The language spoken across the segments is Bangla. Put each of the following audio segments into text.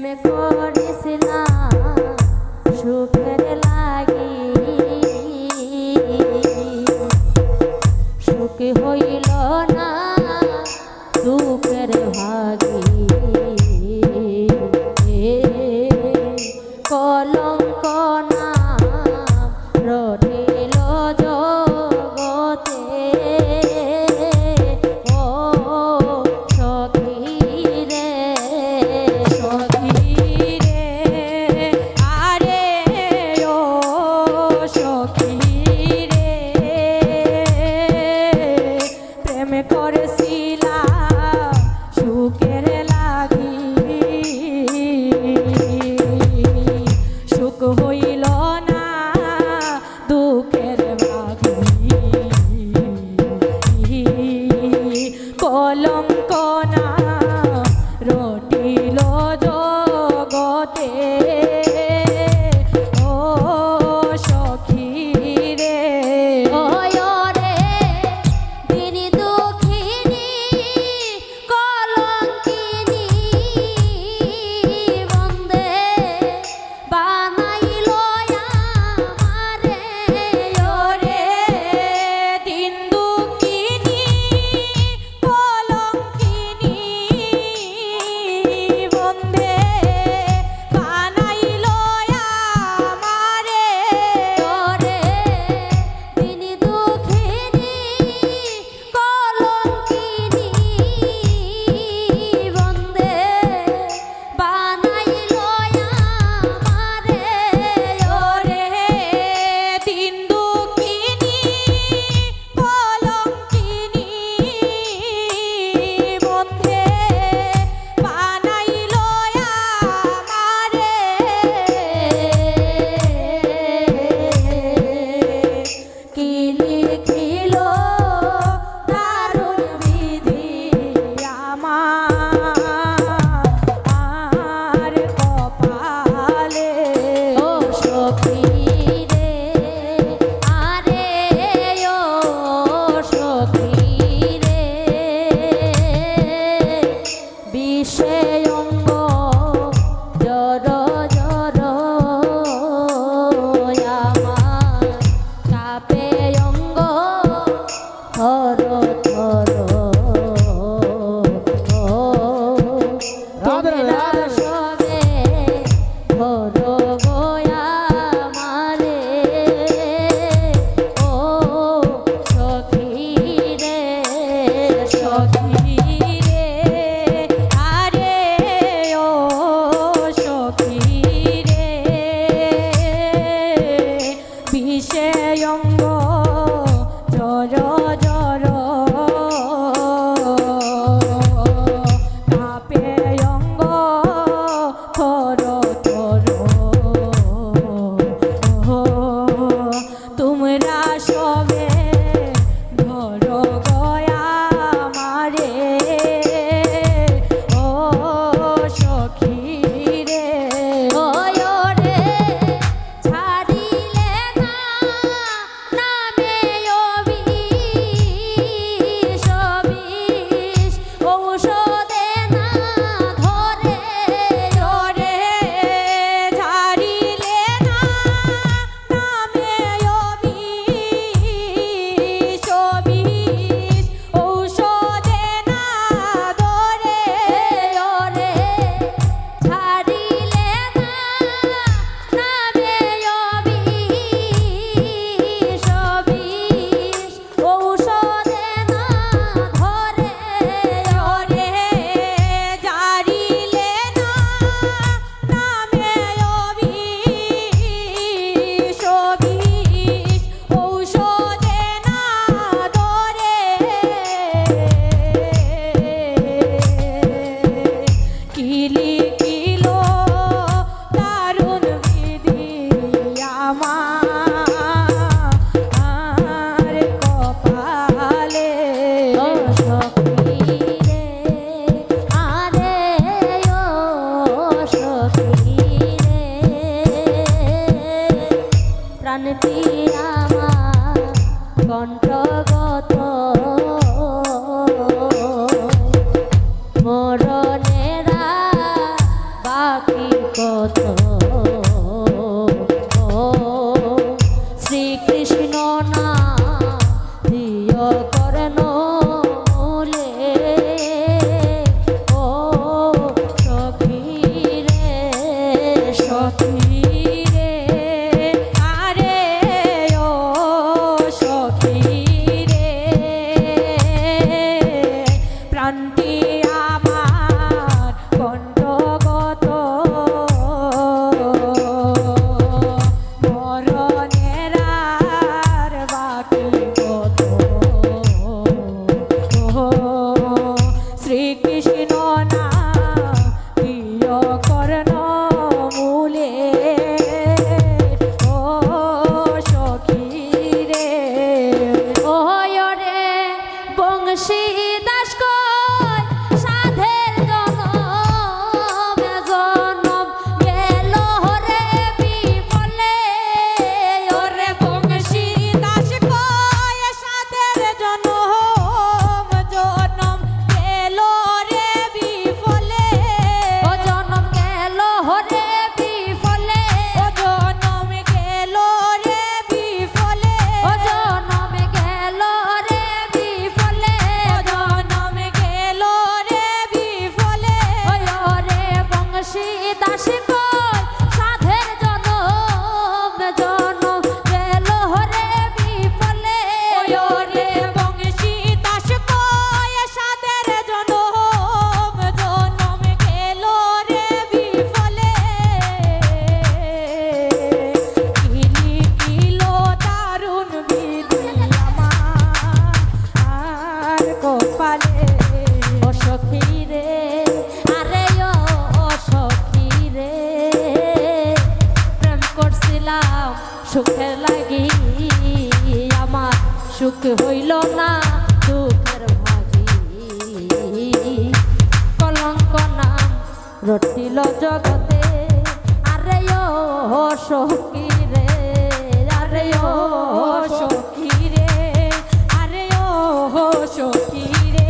প্রেমে করেছিলাম সুখের লাগি, সুখ হইল না দুঃখের ভাগি। কলঙ্ক নাম রটিল জগতে, ও সখী রে সখী রে, আরে ও সখী রে, প্রেম করেছিলাম সুখের লাগি, সুখ হইল না দুঃখের ভাগি। কলঙ্ক না রটিল জগতে, ও সখী রে। ওরে দিন দুঃখিনী কলঙ্কিনী বন্দে বানাইল আমারে, ওরে দিন দুঃখিনী কলঙ্কিনী বন্দে বানাইল আমারে, ওরে দিন দুঃখিনী কলঙ্কিনী বন্দে বানাইল আমারে, ওরে দিন দুঃখিনী কলঙ্কিনী বন্দে বানাইল আমারে। কি লিখিল দারুণ বিধি আমার কপালে, ও সখী রে, আরে ও সখী রে, বিষে অঙ্গ জর জর আমার, কাপে অঙ্গ থর থর, তুমি না সবে ধর গোয়া মারে, ও সখী রে সখী রে, আরে ও সখী রে, বিষে অঙ্গ জর জর, কাপে অঙ্গ সুখের লাগি আমার সুখ হইল না দুঃখের ভাগি কলঙ্ক নাম রটিল জগতে আরে ও সখী রে আরে ও সখী রে আরে ও সখী রে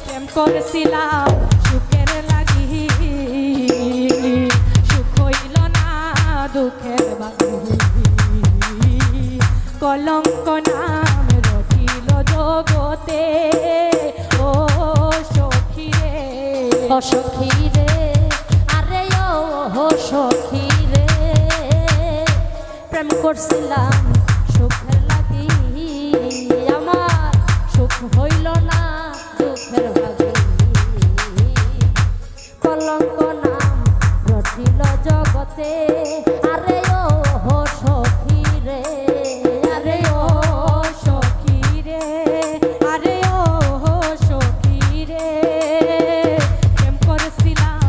প্রেম করেছিলাম সুখের লাগি সুখ হইল না দুঃখের ভাগি কলঙ্ক নাম রটিল জগতে ও সখী রে ও সখী রে আরে ও সখী রে প্রেম করছিলাম সুখের লাগি আমার সুখ হইল না দুঃখের ভাগি কলঙ্ক নাম রটিল জগতে আরে ও সখী রে আরে ও সখী রে আরে ও সখী রে প্রেম করেছিলাম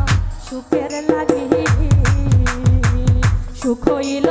সুখের লাগি সুখ হইল